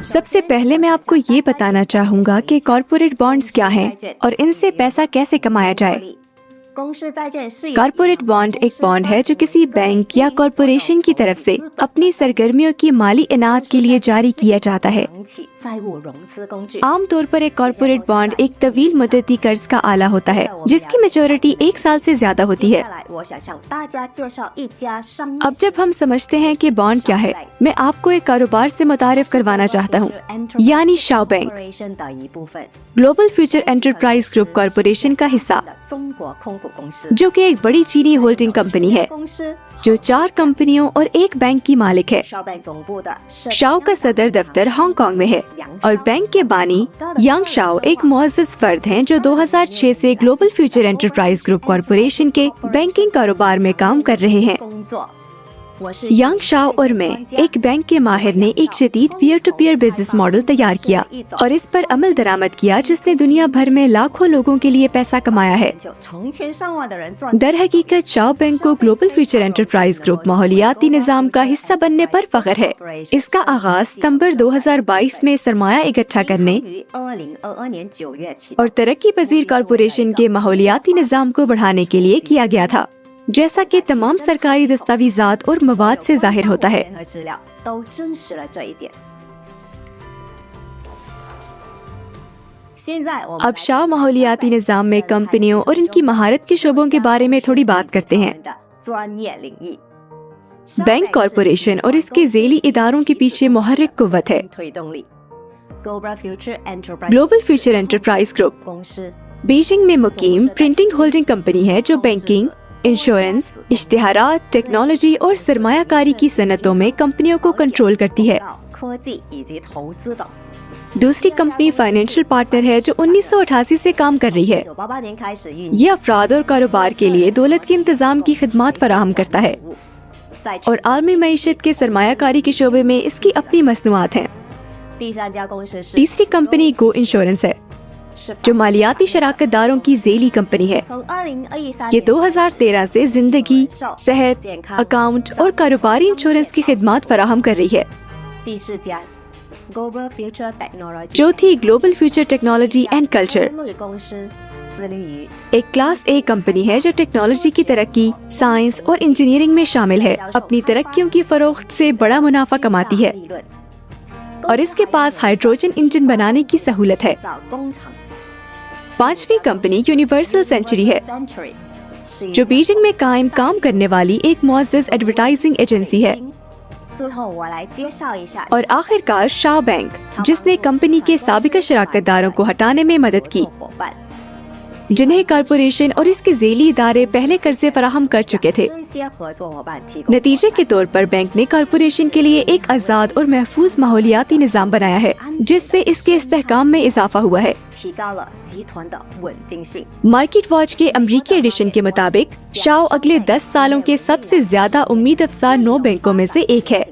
سب سے پہلے میں آپ کو یہ بتانا چاہوں گا کہ کارپوریٹ بانڈز کیا ہیں اور ان سے پیسہ کیسے کمایا جائے۔ کارپوریٹ بانڈ ایک بانڈ ہے جو کسی بینک یا کارپوریشن کی طرف سے اپنی سرگرمیوں کی مالی انعام کے لیے جاری کیا جاتا ہے۔ عام طور پر ایک کارپوریٹ بانڈ ایک طویل مدتی قرض کا آلہ ہوتا ہے جس کی میچورٹی 1 سال سے زیادہ ہوتی ہے۔ اب جب ہم سمجھتے ہیں کہ بانڈ کیا ہے، میں آپ کو ایک کاروبار سے متعارف کروانا چاہتا ہوں، یعنی Shao bank, global future enterprise group corporation کا حصہ، جو کہ ایک بڑی چینی ہولڈنگ کمپنی ہے جو 4 کمپنیوں اور ایک بینک کی مالک ہے۔ شاؤ کا صدر دفتر ہانگ کانگ میں ہے اور بینک کے بانی یانگ شاؤ ایک معزز فرد ہیں جو 2006 سے global future enterprise group corporation کے بینکنگ کاروبار میں کام کر رہے ہیں۔ یانگ شاؤ اور میں ایک بینک کے ماہر نے ایک جدید peer to peer business model تیار کیا اور اس پر عمل درآمد کیا جس نے دنیا بھر میں لاکھوں لوگوں کے لیے پیسہ کمایا ہے۔ در حقیقت شاؤ بینک کو گلوبل فیوچر انٹرپرائز گروپ ماحولیاتی نظام کا حصہ بننے پر فخر ہے۔ اس کا آغاز ستمبر 2022 میں سرمایہ اکٹھا کرنے اور ترقی پذیر کارپوریشن کے ماحولیاتی نظام کو بڑھانے کے لیے کیا گیا تھا، جیسا کہ تمام سرکاری دستاویزات اور مواد سے ظاہر ہوتا ہے۔ اب شاؤ ماحولیاتی نظام میں کمپنیوں اور ان کی مہارت کے شعبوں کے بارے میں تھوڑی بات کرتے ہیں۔ بینک کارپوریشن اور اس کے ذیلی اداروں کے پیچھے محرک قوت ہے۔ Global future enterprise group Beijing میں مقیم پرنٹنگ ہولڈنگ کمپنی ہے جو بینکنگ، انشورنس، اشتہارات، ٹیکنالوجی اور سرمایہ کاری کی صنعتوں میں کمپنیوں کو کنٹرول کرتی ہے۔ دوسری کمپنی فائنینشل پارٹنر ہے جو 1988 سے کام کر رہی ہے۔ یہ افراد اور کاروبار کے لیے دولت کے انتظام کی خدمات فراہم کرتا ہے اور عالمی معیشت کے سرمایہ کاری کے شعبے میں اس کی اپنی مصنوعات ہیں۔ تیسری کمپنی گو انشورنس ہے جو مالیاتی شراکت داروں کی ذیلی کمپنی ہے۔ یہ 2013 سے زندگی، صحت، اکاؤنٹ اور کاروباری انشورنس کی خدمات فراہم کر رہی ہے۔ چوتھی global future technology and culture ایک کلاس اے کمپنی ہے جو ٹیکنالوجی کی ترقی، سائنس اور انجینئرنگ میں شامل ہے۔ اپنی ترقیوں کی فروخت سے بڑا منافع کماتی ہے اور اس کے پاس ہائیڈروجن انجن بنانے کی سہولت ہے۔ پانچویں کمپنی یونیورسل سینچری ہے جو بیجنگ میں قائم کام کرنے والی ایک معزز ایڈورٹائزنگ ایجنسی ہے۔ اور آخر کار شاؤ بینک جس نے کمپنی کے سابقہ شراکت داروں کو ہٹانے میں مدد کی جنہیں کارپوریشن اور اس کے ذیلی ادارے پہلے قرضے فراہم کر چکے تھے۔ نتیجے کے طور پر بینک نے کارپوریشن کے لیے ایک آزاد اور محفوظ ماحولیاتی نظام بنایا ہے جس سے اس کے استحکام میں اضافہ ہوا ہے۔ مارکیٹ واچ کے امریکی ایڈیشن کے مطابق شاؤ اگلے 10 سالوں کے سب سے زیادہ امید افزا 9 بینکوں میں سے ایک ہے۔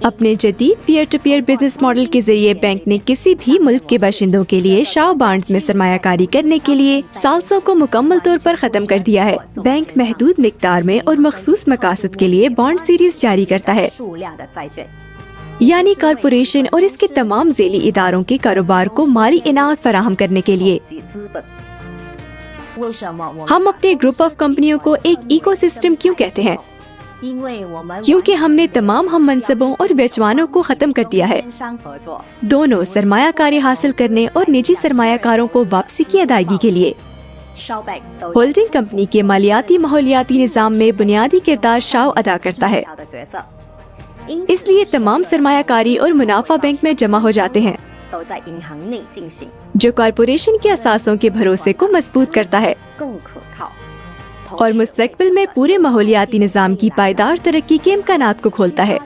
اپنے جدید peer to peer business model کے ذریعے بینک نے کسی بھی ملک کے باشندوں کے لیے شاؤ بانڈز میں سرمایہ کاری کرنے کے لیے ثالثوں کو مکمل طور پر ختم کر دیا ہے۔ بینک محدود مقدار میں اور مخصوص مقاصد کے لیے بانڈ سیریز جاری کرتا ہے، یعنی کارپوریشن اور اس کے تمام ذیلی اداروں کے کاروبار کو مالی انعام فراہم کرنے کے لیے۔ ہم اپنے گروپ آف کمپنیوں کو ایک ایکو سسٹم کیوں کہتے ہیں؟ کیونکہ ہم نے تمام ہم منصبوں اور بیچوانوں کو ختم کر دیا ہے، دونوں سرمایہ کاری حاصل کرنے اور نجی سرمایہ کاروں کو واپسی کی ادائیگی کے لیے۔ ہولڈنگ کمپنی کے مالیاتی ماحولیاتی نظام میں بنیادی کردار شاؤ ادا کرتا ہے، اس لیے تمام سرمایہ کاری اور منافع بینک میں جمع ہو جاتے ہیں جو کارپوریشن کے اثاثوں کے بھروسے کو مضبوط کرتا ہے اور مستقبل میں پورے ماحولیاتی نظام کی پائیدار ترقی کے امکانات کو کھولتا ہے۔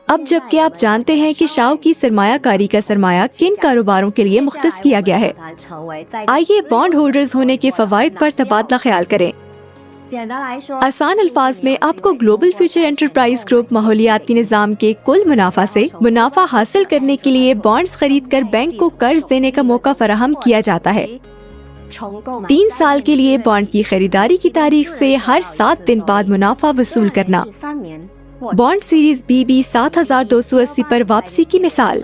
اب جبکہ آپ جانتے ہیں کہ شاؤ کی سرمایہ کاری کا سرمایہ کن کاروباروں کے لیے مختص کیا گیا ہے، آئیے بانڈ ہولڈرز ہونے کے فوائد پر تبادلہ خیال کریں۔ آسان الفاظ میں آپ کو گلوبل فیوچر انٹرپرائز گروپ ماحولیاتی نظام کے کل منافع سے منافع حاصل کرنے کے لیے بانڈز خرید کر بینک کو قرض دینے کا موقع فراہم کیا جاتا ہے۔ 3 साल के लिए बॉन्ड की खरीदारी की तारीख से हर 7 दिन बाद मुनाफा वसूल करना। बॉन्ड सीरीज BB 7280 पर वापसी की मिसाल।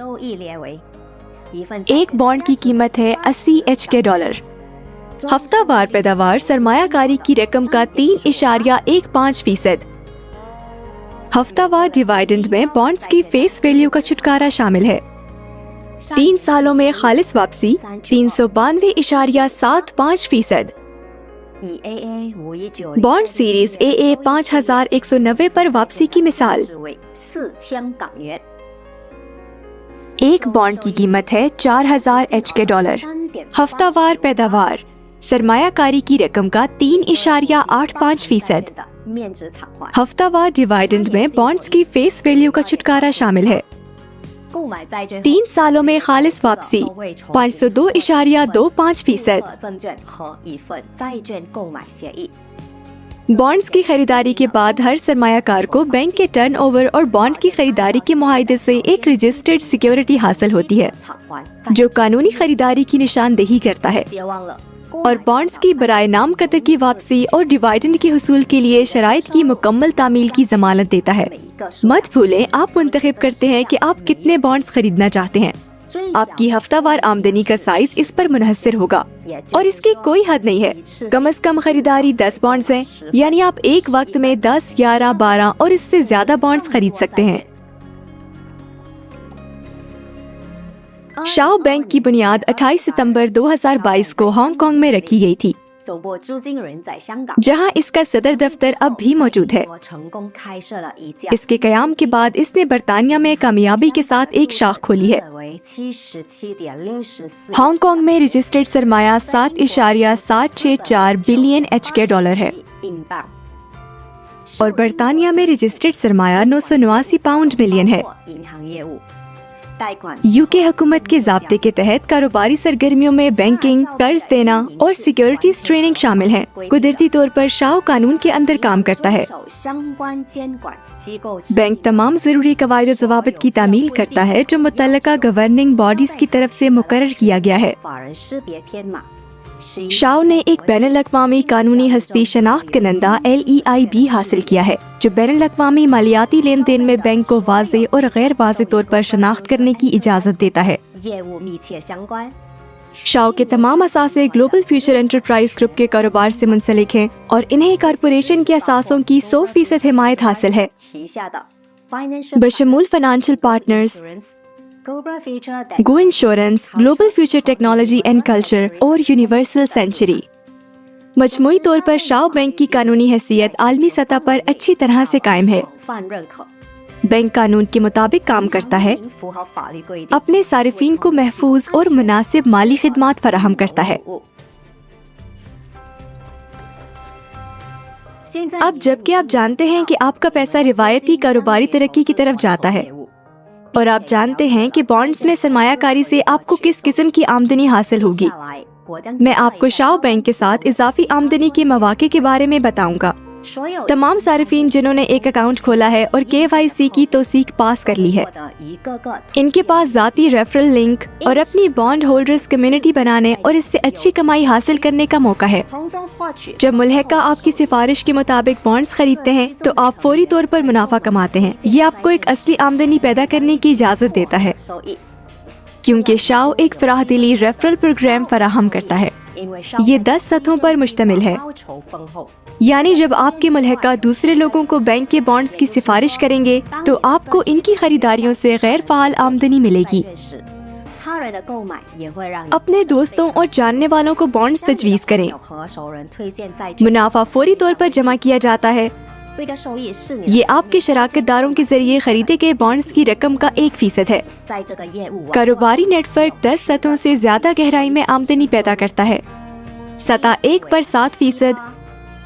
एक बॉन्ड की कीमत है 80 HK $। हफ्तावार पैदावार सरमायाकारी की रकम का 3.15%। हफ्तावार डिविडेंड में बॉन्ड्स की फेस वैल्यू का छुटकारा शामिल है। 3 सालों में खालिस वापसी 392.75%। बॉन्ड सीरीज AA 5190 पर वापसी की मिसाल। एक बॉन्ड की कीमत है 4000 HK $। हफ्तावार पैदावार सरमायाकारी की रकम का 3.85%। हफ्तावार डिविडेंड में बॉन्ड्स की फेस वैल्यू का छुटकारा शामिल है। 3 सालों में खालिस वापसी 502.25%। बॉन्ड्स की खरीदारी के बाद हर सरमायाकार को बैंक के टर्नओवर और बॉन्ड की खरीदारी के मुआहदे से एक रजिस्टर्ड सिक्योरिटी हासिल होती है जो कानूनी खरीदारी की निशानदेही करता है और बॉन्ड्स की बराए नाम कदर की वापसी और डिविडेंड के हुसूल के लिए शराइत की मुकम्मल तामील की जमानत देता है। मत भूलें, आप मुंतखब करते हैं कि आप कितने बॉन्ड्स खरीदना चाहते हैं। आपकी हफ्तावार आमदनी का साइज इस पर मुनहसर होगा और इसकी कोई हद नहीं है। कम से कम खरीदारी 10 बॉन्ड्स हैं, यानी आप एक वक्त में 10, 11, 12 और इससे ज्यादा बॉन्ड्स खरीद सकते हैं। शाओ बैंक की बुनियाद 28 सितंबर 2022 को हांगकांग में रखी गई थी, जहां इसका सदर दफ्तर अब भी मौजूद है। इसके कयाम के बाद इसने बरतानिया में कामयाबी के साथ एक शाख खोली है। हांगकांग में रजिस्टर्ड सरमाया 7.764 बिलियन HK $ है और बरतानिया में रजिस्टर्ड सरमाया 989 पाउंड मिलियन है। UK हुकूमत के ज़ाब्ते के तहत कारोबारी सरगर्मियों में बैंकिंग, कर्ज देना और सिक्योरिटीज ट्रेनिंग शामिल है। कुदरती तौर पर शाओ कानून के अंदर काम करता है। बैंक तमाम जरूरी कवायद और ज़वाबित की तामील करता है जो मुतल्लका गवर्निंग बॉडीज की तरफ से मुकर्रर किया गया है। शाओ ने एक बैनुल-अक़वामी कानूनी हस्ती शनाख्त कनंदा LEIB हासिल किया है जो बैनुल-अक़वामी मालियाती लेन देन में बैंक को वाज़े और गैर वाज़े तौर पर शनाख्त करने की इजाज़त देता है। शाओ के तमाम असासे ग्लोबल फ्यूचर एंटरप्राइज ग्रुप के कारोबार से मुंसलिक हैं और इन्हें कॉरपोरेशन के असासों की 100% हिमायत हासिल है, बशमूल financial partners, go insurance, global future technology and culture और यूनिवर्सल सेंचुरी। मजमूई तौर पर शाओ बैंक की कानूनी हैसियत आलमी सतह पर अच्छी तरह से कायम है। बैंक कानून के मुताबिक काम करता है, अपने सारिफीन को महफूज और मुनासिब माली खिदमात फराहम करता है। अब जबकि आप जानते हैं कि आपका पैसा रिवायती कारोबारी तरक्की की तरफ जाता है और आप जानते हैं कि बॉन्ड्स में सरमायाकारी से आपको किस किस्म की आमदनी हासिल होगी, मैं आपको शाओ बैंक के साथ इजाफी आमदनी के मौके के बारे में बताऊंगा। तमाम सारिफीन जिन्होंने एक अकाउंट खोला है और KYC की तौसीक पास कर ली है, इनके पास ज़ाती रेफरल लिंक और अपनी बॉन्ड होल्डर्स कम्युनिटी बनाने और इससे अच्छी कमाई हासिल करने का मौका है। जब मुल्हका आपकी सिफारिश के मुताबिक बॉन्ड्स खरीदते हैं तो आप फौरी तौर पर मुनाफा कमाते हैं। ये आपको एक असली आमदनी पैदा करने की इजाज़त देता है क्योंकि शाओ एक फराहदिली रेफरल प्रोग्राम फराहम करता है। ये 10 सतहों पर मुश्तमिल है, यानी जब आपके मुल्हका दूसरे लोगों को बैंक के बॉन्ड्स की सिफारिश करेंगे तो आपको इनकी खरीदारियों से गैर फाल आमदनी मिलेगी। अपने दोस्तों और जानने वालों को बॉन्ड्स तजवीज़ करें। मुनाफा फौरी तौर पर जमा किया जाता है। ये आपके शराकतदारों के जरिए खरीदे गए बॉन्ड्स की रकम का 1% है। कारोबारी नेटवर्क 10 सतहों से ज्यादा गहराई में आमदनी पैदा करता है। सतह 1 पर 7%,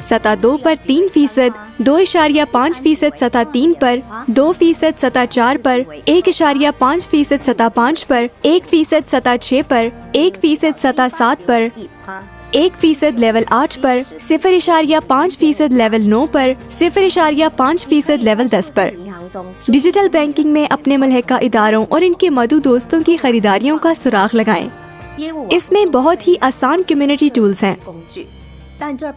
सतह 2 पर 3%, 2.5% सतह 3 पर, 2% सतह 4 पर, 1.5% सतह 5 पर, 1% सतह 6 पर, 1% सतह 7 पर, 1% लेवल 8 पर, 0.5% लेवल 9 पर, 0.5% लेवल 10 पर। डिजिटल बैंकिंग में अपने मुल्हका इदारों और इनके मदू दोस्तों की खरीदारियों का सुराग लगाएं। इसमें बहुत ही आसान कम्युनिटी टूल्स हैं,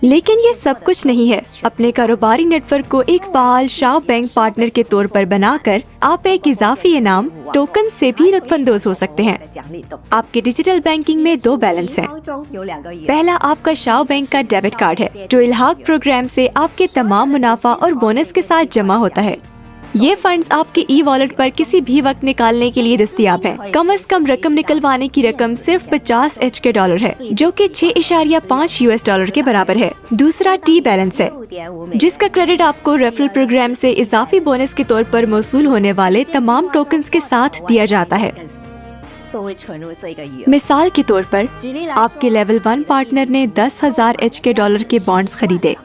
लेकिन ये सब कुछ नहीं है। अपने कारोबारी नेटवर्क को एक फाल शाओ बैंक पार्टनर के तौर पर बनाकर आप एक इजाफी इनाम टोकन से भी लुत्फानंदोज हो सकते हैं। आपके डिजिटल बैंकिंग में 2 बैलेंस हैं। पहला आपका शाओ बैंक का डेबिट कार्ड है, जो इल्हाक प्रोग्राम से आपके तमाम मुनाफा और बोनस के साथ जमा होता है। ये फंड्स आपके ई वॉलेट पर किसी भी वक्त निकालने के लिए दस्तयाब हैं। कम से कम रकम निकलवाने की रकम सिर्फ 50 HK$ है, जो कि 6.5 US$ के बराबर है। दूसरा टी बैलेंस है, जिसका क्रेडिट आपको रेफरल प्रोग्राम से इजाफी बोनस के तौर पर मौसूल होने वाले तमाम टोकन्स के साथ दिया जाता है। मिसाल के तौर पर आपके लेवल 1 पार्टनर ने 10,000 HK$ के बॉन्ड्स खरीदे,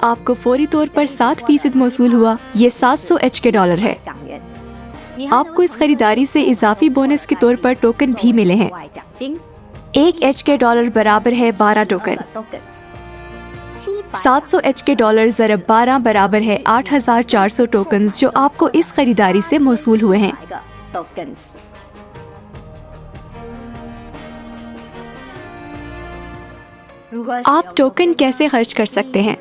आपको फौरी तौर पर 7% मौसूल हुआ, ये 700 HK$ है। आपको इस खरीदारी से इजाफी बोनस के तौर पर टोकन भी मिले हैं। 1 HK$ बराबर है 12 टोकन। 700 HK$ ज़रब 12 बराबर है 8,400 टोकन, जो आपको इस खरीदारी से मौसूल हुए हैं। आप टोकन कैसे खर्च कर सकते हैं?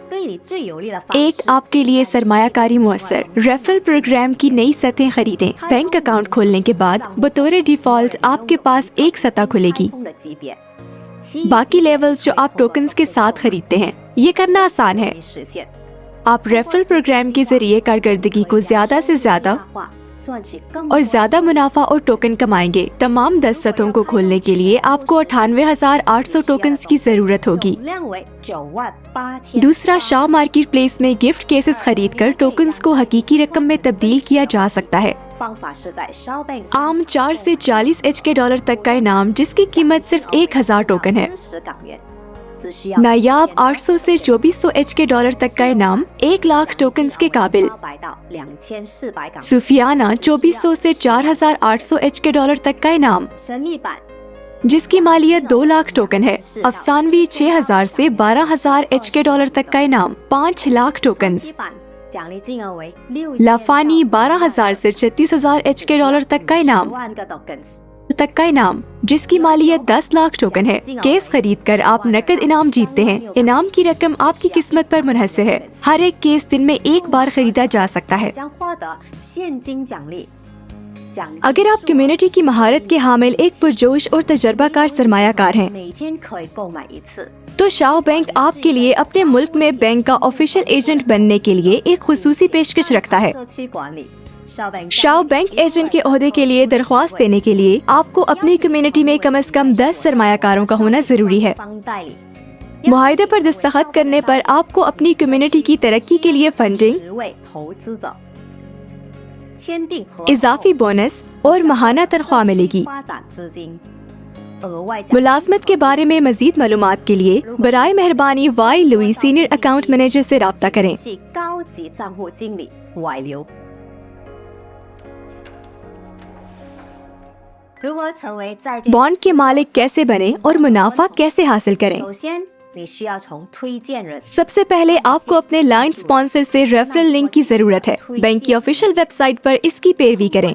एक, आपके लिए सरमायाकारी मुअस्सर रेफरल प्रोग्राम की नई सतहें खरीदें। बैंक अकाउंट खोलने के बाद बतौर डिफॉल्ट आपके पास एक सतह खुलेगी। बाकी लेवल्स जो आप टोकन्स के साथ खरीदते हैं, ये करना आसान है। आप रेफरल प्रोग्राम के जरिए कारकर्दगी को ज्यादा से ज्यादा और ज्यादा मुनाफा और टोकन कमाएंगे। तमाम 10 सतहों को खोलने के लिए आपको 98,800 टोकन्स की जरूरत होगी। दूसरा, शाओ मार्केट प्लेस में गिफ्ट केसेस खरीदकर टोकन्स को हकीकी रकम में तब्दील किया जा सकता है। आम 4 से 40 HK$ तक का इनाम, जिसकी कीमत सिर्फ 1,000 टोकन है। नायाब 800 से 2400 HK$ तक का इनाम 1 लाख टोकन्स के काबिल। सूफियाना 2400 से 4,800 HK$ तक का इनाम, जिसकी मालियत 2 लाख टोकन है। अफसानवी 6,000 से 12,000 HK$ तक का इनाम 5 लाख टोकन्स। लाफानी 12,000 से 36,000 HK$ तक का इनाम, जिसकी मालियत 10 लाख टोकन है। केस खरीद कर आप नकद इनाम जीतते हैं। इनाम की रकम आपकी किस्मत पर मुनहसर है। हर एक केस दिन में 1 बार खरीदा जा सकता है। अगर आप कम्युनिटी की महारत के हामिल एक पुरजोश और तजर्बाकार सरमायाकार हैं, तो शाओ बैंक आपके लिए अपने मुल्क में बैंक का ऑफिशियल एजेंट बनने के लिए एक खुसूसी पेशकश रखता है। शाओ बैंक एजेंट के ओहदे के लिए दरख्वास्त देने के लिए आपको अपनी कम्युनिटी में कम से कम 10 सरमायाकारों का होना जरूरी है। मुआहदे पर दस्तखत करने पर आपको अपनी कम्युनिटी की तरक्की के लिए फंडिंग, इजाफी बोनस और माहाना तनख्वाह मिलेगी। मुलाजमत के बारे में मजीद मालूमात के लिए बराए मेहरबानी वाई लुई सीनियर अकाउंट मैनेजर से राब्ता करें। बॉन्ड के मालिक कैसे बने और मुनाफा कैसे हासिल करें? सबसे पहले आपको अपने लाइन स्पॉन्सर से रेफरल लिंक की जरूरत है। बैंक की ऑफिशियल वेबसाइट पर इसकी पैरवी करें।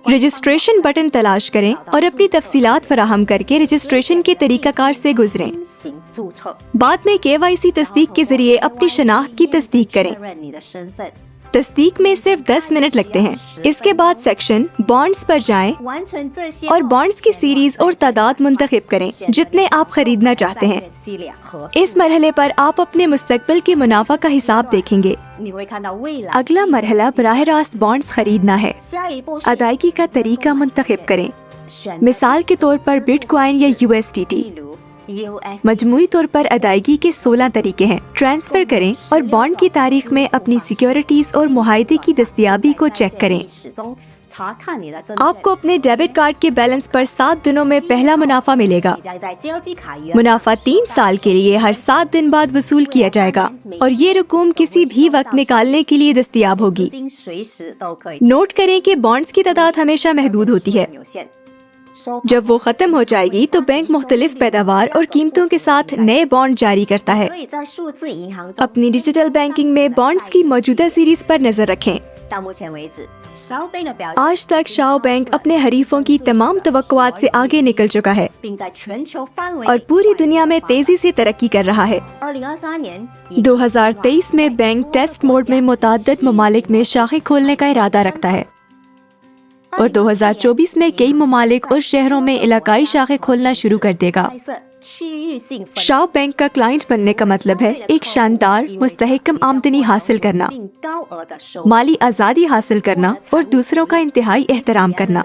रजिस्ट्रेशन बटन तलाश करें और अपनी तफसीलात फराहम करके रजिस्ट्रेशन के तरीकाकार से गुजरें। बाद में KYC तस्दीक के जरिए अपनी शनाख्त की तस्दीक करें। तस्दीक में सिर्फ 10 मिनट लगते हैं। इसके बाद सेक्शन बॉन्ड्स पर जाएं और बॉन्ड्स की सीरीज और तादाद मुंतखब करें जितने आप खरीदना चाहते हैं। इस मरहले पर आप अपने मुस्तकबिल के मुनाफा का हिसाब देखेंगे। अगला मरहला बराह रास्त बॉन्ड्स खरीदना है। अदायगी का तरीका मुंतखब करें। मिसाल के तौर पर बिटकॉइन या USDT। मजमूई तौर पर अदायगी के 16 तरीके हैं। ट्रांसफर करें और बॉन्ड की तारीख में अपनी सिक्योरिटीज और मुआहदे की दस्तयाबी को चेक करें। आपको अपने डेबिट कार्ड के बैलेंस पर 7 दिनों में पहला मुनाफा मिलेगा। मुनाफा 3 साल के लिए हर 7 दिन बाद वसूल किया जाएगा और ये रकूम किसी भी वक्त निकालने के लिए दस्तयाब होगी। नोट करें कि बॉन्ड्स की तादाद हमेशा महदूद होती है। जब वो खत्म हो जाएगी तो बैंक मुख्तलिफ पैदावार और कीमतों के साथ नए बॉन्ड जारी करता है। अपनी डिजिटल बैंकिंग में बॉन्ड्स की मौजूदा सीरीज पर नजर रखें। आज तक शाओ बैंक अपने हरीफों की तमाम तवक्कुआत से आगे निकल चुका है और पूरी दुनिया में तेजी से तरक्की कर रहा है। 2023 में बैंक टेस्ट मोड में मुताद्दिद ममालिक में शाखें खोलने का इरादा रखता है और 2024 में कई ममालिक और शहरों में इलाकाई शाखें खोलना शुरू कर देगा। शाओ बैंक का क्लाइंट बनने का मतलब है एक शानदार मुस्तहकम आमदनी हासिल करना, माली आज़ादी हासिल करना और दूसरों का इंतहाई एहतराम करना।